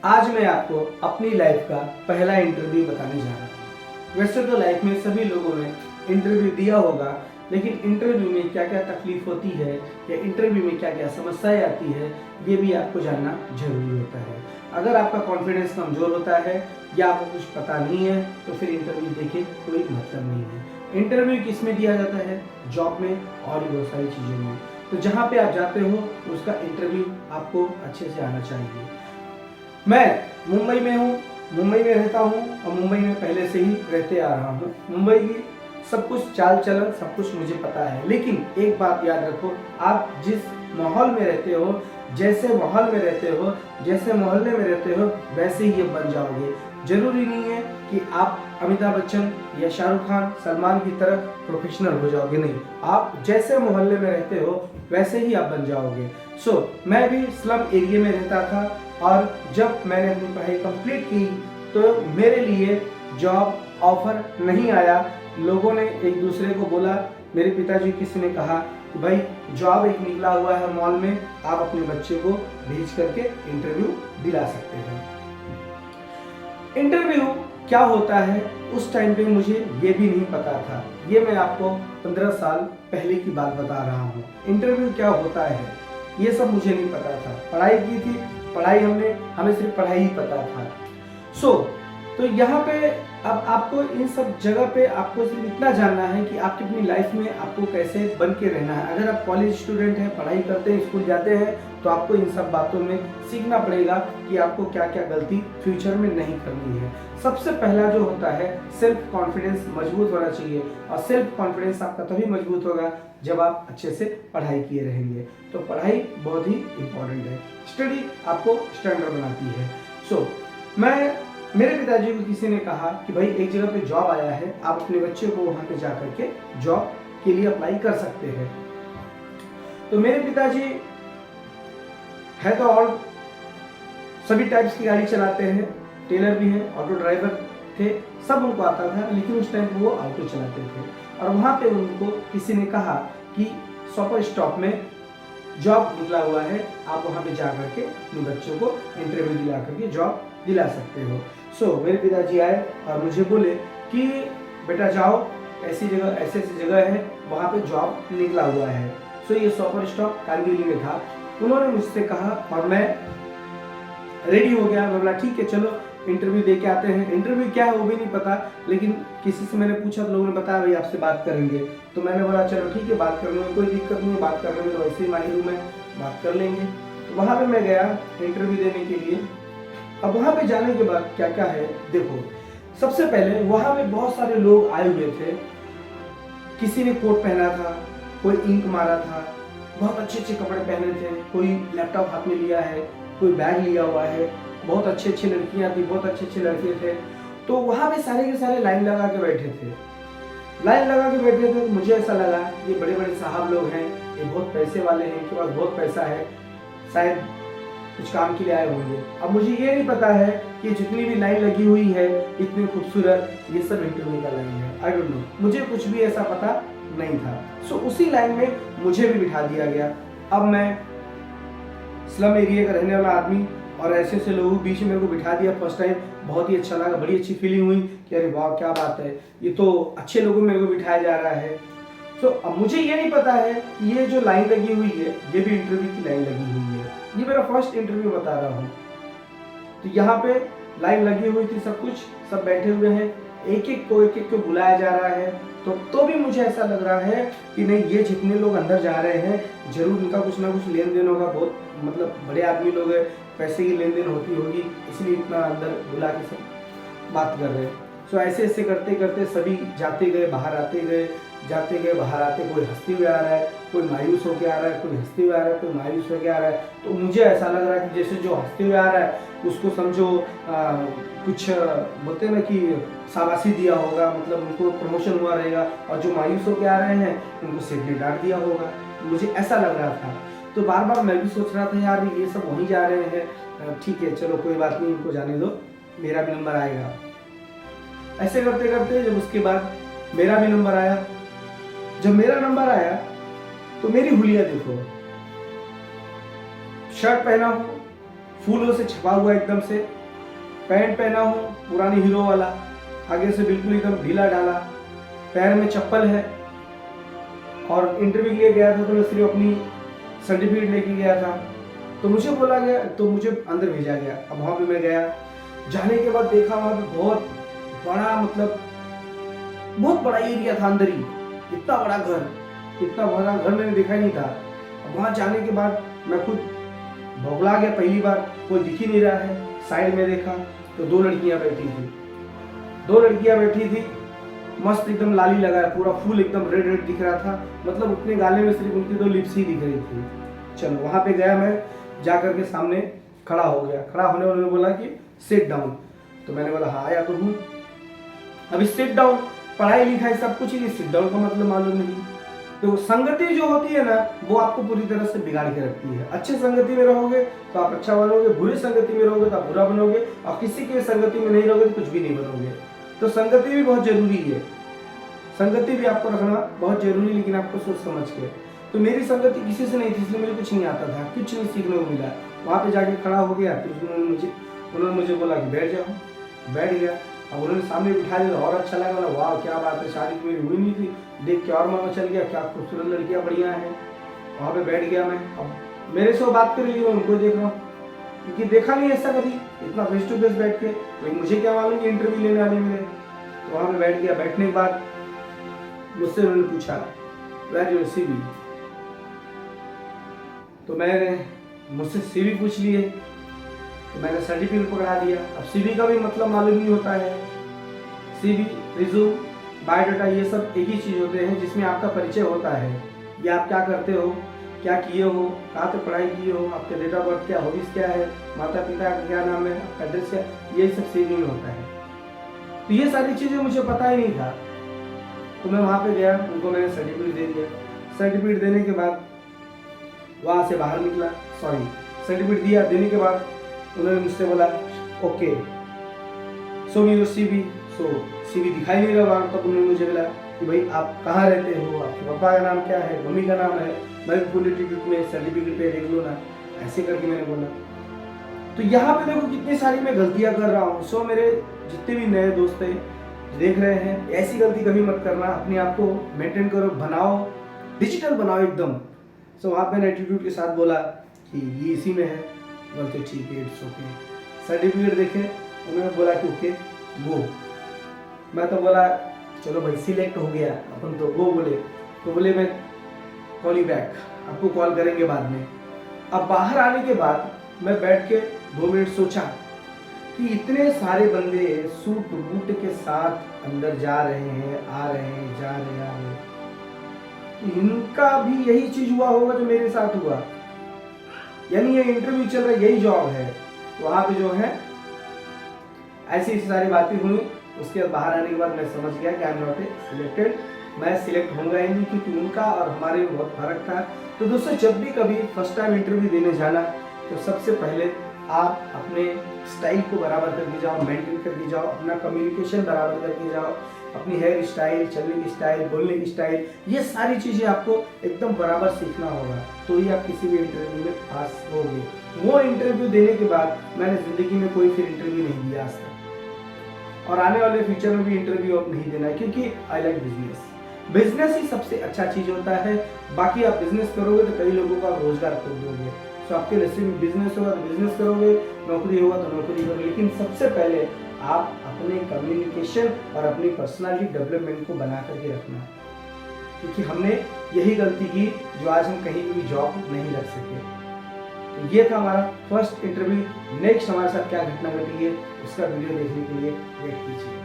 आज मैं आपको अपनी लाइफ का पहला इंटरव्यू बताने जा रहा हूँ। वैसे तो लाइफ में सभी लोगों ने इंटरव्यू दिया होगा, लेकिन इंटरव्यू में क्या क्या तकलीफ होती है या इंटरव्यू में क्या क्या समस्याएं आती है, ये भी आपको जानना जरूरी होता है। अगर आपका कॉन्फिडेंस कमजोर होता है या आपको कुछ पता नहीं है तो फिर इंटरव्यू देके कोई मतलब नहीं है। इंटरव्यू किस में दिया जाता है? जॉब में और भी बहुत सारी चीज़ों में। तो जहाँ पे आप जाते हो उसका इंटरव्यू आपको अच्छे से आना चाहिए। मैं मुंबई में हूँ, मुंबई में रहता हूँ और मुंबई में पहले से ही रहते आ रहा हूँ। मुंबई की सब कुछ चाल चलन सब कुछ मुझे पता है, लेकिन एक बात याद रखो, आप जिस माहौल में रहते हो, जैसे माहौल में रहते हो, जैसे मोहल्ले में रहते हो, वैसे ही बन जाओगे। जरूरी नहीं है कि आप अमिताभ बच्चन या शाहरुख खान, सलमान की तरह प्रोफेशनल हो जाओगे, नहीं। आप जैसे मोहल्ले में रहते हो वैसे ही आप बन जाओगे। मैं भी स्लम एरिया में रहता था और जब मैंने अपनी पढ़ाई कंप्लीट की तो मेरे लिए जॉब ऑफर नहीं आया। लोगों ने एक दूसरे को बोला, मेरे पिताजी किसी ने कहा कि भाई जॉब एक निकला हुआ है मॉल में, आप अपने बच्चे को भेज करके इंटरव्यू दिला सकते हैं। इंटरव्यू क्या होता है उस टाइम पे मुझे ये भी नहीं पता था। ये मैं आपको 15 साल पहले की बात बता रहा हूँ। इंटरव्यू क्या होता है ये सब मुझे नहीं पता था। पढ़ाई की थी, हमें सिर्फ पढ़ाई ही पता था। तो यहाँ पे अब आपको इन सब जगह पे आपको सिर्फ इतना जानना है कि आपकी अपनी लाइफ में आपको कैसे बन के रहना है। अगर आप कॉलेज स्टूडेंट हैं, पढ़ाई करते हैं, स्कूल जाते हैं, तो आपको इन सब बातों में सीखना पड़ेगा कि आपको क्या क्या गलती फ्यूचर में नहीं करनी है। सबसे पहला जो होता है, सेल्फ कॉन्फिडेंस मजबूत होना चाहिए। और सेल्फ कॉन्फिडेंस आपका तभी मजबूत होगा जब आप अच्छे से पढ़ाई किए रहेंगे। तो पढ़ाई बहुत ही इंपॉर्टेंट है। स्टडी आपको स्टैंडर्ड बनाती है। मेरे पिताजी को किसी ने कहा कि भाई एक जगह पे जॉब आया है, आप अपने बच्चे को वहां पे जाकर के जॉब के लिए अप्लाई कर सकते हैं। तो मेरे पिताजी है तो और सभी टाइप्स की गाड़ी चलाते हैं, टेलर भी हैं, ऑटो ड्राइवर थे, सब उनको आता था, लेकिन उस टाइम वो ऑटो चलाते थे। और वहां पे उनको किसी ने कहा कि सुपर स्टॉप में जॉब निकला हुआ है, आप वहां पे जा करके अपने बच्चों को इंटरव्यू दिला करके जॉब दिला सकते हो। मेरे पिताजी आए और मुझे बोले कि बेटा जाओ, ऐसी जगह ऐसे जगह है, वहां पे जॉब निकला हुआ है। ये सुपर स्टॉप कांदिवली में था। उन्होंने मुझसे कहा और मैं रेडी हो गया। मैं बोला ठीक है चलो इंटरव्यू दे के आते हैं। इंटरव्यू क्या है वो भी नहीं पता, लेकिन किसी से मैंने पूछा तो लोगों ने बताया भाई आपसे बात करेंगे। तो मैंने बोला चलो ठीक है, बात करने में कोई दिक्कत नहीं है, बात करने में तो वैसे ही माहिर हूँ मैं, बात कर लेंगे। तो वहाँ पे मैं गया इंटरव्यू देने के लिए। अब वहाँ पे जाने के बाद क्या क्या है देखो, सबसे पहले वहाँ पे बहुत सारे लोग आए हुए थे। किसी ने कोट पहना था, कोई इंक मारा था, बहुत अच्छे अच्छे कपड़े पहने थे, कोई लैपटॉप हाथ में लिया है, कोई बैग लिया हुआ है, बहुत अच्छी अच्छी लड़कियां थी, बहुत अच्छे अच्छे लड़के थे। तो वहाँ पे सारे के सारे लाइन लगा के बैठे थे। मुझे ऐसा लगा ये बड़े बड़े साहब लोग हैं, ये बहुत पैसे वाले हैं, इनके पास बहुत पैसा है, शायद कुछ काम के लिए आए होंगे। अब मुझे ये नहीं पता है कि जितनी भी लाइन लगी हुई है इतनी खूबसूरत, ये सब इंटरव्यू का लाइन है। आई डोंट नो, मुझे कुछ भी ऐसा पता नहीं था। उसी लाइन में मुझे भी बिठा दिया गया। अब मैं स्लम एरिया का रहने वाला आदमी और ऐसे ऐसे लोगों के बीच में मेरे को बिठा दिया। फर्स्ट टाइम बहुत ही अच्छा लगा, बड़ी अच्छी फीलिंग हुई कि अरे वाह क्या बात है, ये तो अच्छे लोगों में मेरे को बिठाया जा रहा है। अब मुझे ये नहीं पता है कि ये जो लाइन लगी हुई है ये भी इंटरव्यू की लाइन लगी हुई है। ये मेरा फर्स्ट इंटरव्यू बता रहा हूँ। तो यहाँ पे लाइन लगी हुई थी, सब बैठे हुए हैं, एक एक को बुलाया जा रहा है। तो भी मुझे ऐसा लग रहा है कि नहीं, ये जितने लोग अंदर जा रहे हैं जरूर इनका कुछ ना कुछ लेन देन होगा, बहुत मतलब बड़े आदमी लोग हैं, पैसे की लेन देन होती होगी, इसलिए इतना अंदर बुला के सब बात कर रहे हैं। ऐसे ऐसे करते करते सभी जाते गए, बाहर आते गए, जाते गए बाहर आते, कोई हंसते हुए आ रहा है, कोई मायूस होके आ रहा है, कोई हंसते हुए आ रहा है, कोई मायूस होके आ रहा है। तो मुझे ऐसा लग रहा है कि जैसे जो हंसते हुए आ रहा है उसको समझो कुछ बोलते हैं ना कि शाबाशी दिया होगा, मतलब उनको प्रमोशन हुआ रहेगा, और जो मायूस होके आ रहे हैं उनको सेठ ने डांट दिया होगा। मुझे ऐसा लग रहा था। तो बार बार मैं भी सोच रहा था यार ये सब वहीं जा रहे हैं, ठीक है चलो कोई बात नहीं, इनको जाने दो, मेरा भी नंबर आएगा। ऐसे करते करते जब उसके बाद मेरा भी नंबर आया, जब मेरा नंबर आया तो मेरी हुलिया देखो, शर्ट पहना हूँ, फूलों से छपा हुआ एकदम से, पैंट पहना हूँ पुरानी हीरो वाला, आगे से बिल्कुल एकदम ढीला ढाला, पैर में चप्पल है। और इंटरव्यू के लिए गया था तो मैं सिर्फ अपनी सर्टिफिकेट लेके गया था। तो मुझे बोला गया, तो मुझे अंदर भेजा गया। अब वहाँ पे मैं गया, जाने के बाद देखा वहाँ पे बहुत बड़ा, मतलब बहुत बड़ा एरिया था अंदर ही, इतना बड़ा घर मैंने देखा ही नहीं था। अब वहाँ जाने के बाद मैं खुद बौखला गया, पहली बार कोई दिख ही नहीं रहा है। साइड में देखा तो दो लड़कियां बैठी थी, मस्त एकदम लाली लगाया, पूरा फूल एकदम रेड दिख रहा था, मतलब अपने गाले में सिर्फ उनकी दो लिप्स ही दिख रही थी। चलो वहां पे गया, मैं जाकर के सामने खड़ा हो गया। खड़ा होने उन्होंने बोला कि सिट डाउन, तो मैंने बोला हाँ आया तो हूँ। अभी सिट डाउन, पढ़ाई लिखाई सब कुछ ही, सिट डाउन का मतलब मालूम नहीं। तो संगति जो होती है ना, वो आपको पूरी तरह से बिगाड़ के रखती है। अच्छे संगति में रहोगे तो आप अच्छा बनोगे, बुरी संगति में रहोगे तो आप बुरा बनोगे, और किसी के संगति में नहीं रहोगे तो कुछ भी नहीं बनोगे। तो संगति भी बहुत जरूरी है, संगति भी आपको रखना बहुत जरूरी, लेकिन आपको सोच समझ के। तो मेरी संगति किसी से नहीं थी, इसलिए मुझे कुछ नहीं आता था, कुछ नहीं सीखने को मिला। वहाँ पे जाके खड़ा हो गया, फिर उन्होंने मुझे बोला कि बैठ जाओ, बैठ गया। अब उन्होंने सामने बिठा दिया, और अच्छा लगा, बोला वाह क्या बात है, शादी तो मेरी हुई नहीं थी, देख के और मन चल गया, क्या खूबसूरत लड़कियां बढ़िया हैं। वहाँ पे बैठ गया मैं। अब मेरे से वो बात कर रही है, उनको देख रहा हूँ, क्योंकि देखा नहीं ऐसा कभी, इतना फेस टू फेस बैठ के। लेकिन मुझे क्या मालूम कि इंटरव्यू लेने वाले मेरे। तो वहाँ पे बैठ गया। बैठने के बाद मुझसे उन्होंने पूछा वेयर योर सीवी, तो मैंने मुझसे सीवी पूछ लिए, तो मैंने सर्टिफिकेट पकड़ा दिया। अब सीवी का भी मतलब मालूम नहीं होता है। सीवी, रिज्यूम, बायोडाटा, ये सब एक ही चीज होते हैं जिसमें आपका परिचय होता है। ये आप क्या करते हो, क्या किए हो, कहाँ तक पढ़ाई किए हो, आपके डेट ऑफ बर्थ क्या, हॉबीज क्या है, माता पिता का क्या नाम है, आपका एड्रेस क्या, ये सब सीवी में होता है। तो ये सारी चीजें मुझे पता ही नहीं था। तो मैं वहाँ पे गया, उनको मैंने सर्टिफिकेट दे दिया। सर्टिफिकेट देने के बाद वहाँ से बाहर निकला, सर्टिफिकेट दिया। देने के बाद उन्होंने मुझसे बोला okay so me your CV. So CV दिखाई नहीं रहा। तब उन्होंने मुझे बोला कि भाई आप कहाँ रहते हो, आपके पापा का नाम क्या है, मम्मी का नाम है, मैं फुल एटीट्यूड में सर्टिफिकेट पे देख लो ना, ऐसे करके मैंने बोला। तो यहाँ पे देखो कितनी सारी मैं गलतियाँ कर रहा हूँ। सो मेरे जितने भी नए दोस्त हैं देख रहे हैं, ऐसी गलती कभी मत करना, अपने आप को मेंटेन करो, बनाओ, डिजिटल बनाओ एकदम। सो वहाँ पे एटीट्यूड के साथ बोला कि ये इसी में है। बोलते ठीक है, इट्स ओके। सर्टिफिकेट देखे, उन्होंने बोला कि ओके गो। मैं तो बोला चलो भाई सिलेक्ट हो गया अपन तो गो बोले। तो बोले मैं कॉल यू बैक, आपको कॉल करेंगे बाद में। अब बाहर आने के बाद मैं बैठ के 2 मिनट सोचा कि इतने सारे बंदे सूट बूट के साथ अंदर जा रहे हैं, आ रहे हैं, जा रहे हैं, इनका भी यही चीज हुआ होगा जो मेरे साथ हुआ, यानी ये इंटरव्यू चल रहा है, यही जॉब है। वहां पे जो है ऐसी सारी बातें हुई। उसके बाद बाहर आने के बाद मैं समझ गया कि आई एम नॉट सिलेक्टेड, मैं सिलेक्ट होऊंगा ही नहीं, क्योंकि उनका और हमारे में बहुत फर्क था। तो दोस्तों जब भी कभी फर्स्ट टाइम इंटरव्यू देने जाना, तो सबसे पहले आप अपने स्टाइल को बराबर करके जाओ, मेंटेन करके जाओ, अपना कम्युनिकेशन बराबर करके जाओ, अपनी हेयर स्टाइल, चलने की स्टाइल, बोलने की स्टाइल, ये सारी चीज़ें आपको एकदम बराबर सीखना होगा, तो ही आप किसी भी इंटरव्यू में पास होगे। वो इंटरव्यू देने के बाद मैंने ज़िंदगी में कोई फिर इंटरव्यू नहीं दिया आज तक, और आने वाले फ्यूचर में भी इंटरव्यू अब नहीं देना है, क्योंकि आई लाइक बिजनेस। बिजनेस ही सबसे अच्छा चीज़ होता है। बाकी आप बिजनेस करोगे तो कई लोगों का रोजगार कर दोगे। तो आपके नसीब में बिजनेस होगा तो बिजनेस करोगे, नौकरी होगा तो नौकरी करोगे, लेकिन सबसे पहले आप अपने कम्युनिकेशन और अपनी पर्सनालिटी डेवलपमेंट को बना करके रखना, क्योंकि हमने यही गलती की जो आज हम कहीं भी जॉब नहीं लग सके। तो ये था हमारा फर्स्ट इंटरव्यू। नेक्स्ट हमारे साथ क्या घटना घटी है उसका वीडियो देखने के लिए वेट कीजिए।